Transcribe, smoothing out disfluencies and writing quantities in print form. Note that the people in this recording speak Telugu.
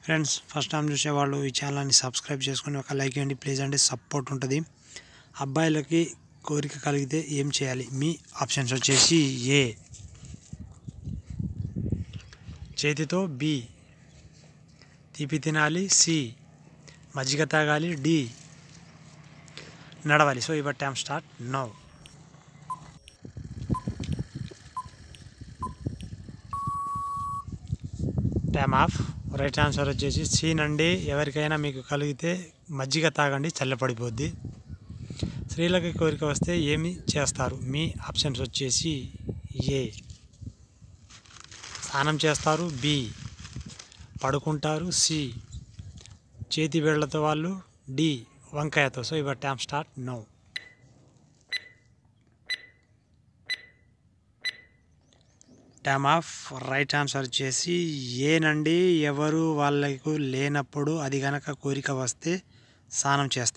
ఫ్రెండ్స్ ఫస్ట్ టైం చూసేవాళ్ళు ఈ ఛానల్ని సబ్స్క్రైబ్ చేసుకొని ఒక లైక్ ఇవ్వండి ప్లీజ్ అండి, సపోర్ట్ ఉంటుంది. అబ్బాయిలకి కోరిక కలిగితే ఏం చేయాలి? మీ ఆప్షన్స్ వచ్చేసి ఏ చేతితో, బి తీపి తినాలి, సి మజ్జిగ తాగాలి, డి నడవాలి. So your time start now. Time off. Right answer వచ్చేసి సి నండి. ఎవరికైనా మీకు కలిగితే మజ్జిగ తాగండి, చల్లపడిపోద్ది. స్త్రీలకి కోరిక వస్తే ఏమి చేస్తారు? మీ ఆప్షన్స్ వచ్చేసి ఏ స్నానం చేస్తారు, బి పడుకుంటారు, సి చేతి వేళ్లతో వాళ్ళు, డి వంకాయతో. So your time start now. Time off. Right answer వచ్చేసి ఏనండి. ఎవరు వాళ్ళకు లేనప్పుడు అది గనక కోరిక వస్తే స్నానం చేస్తారు.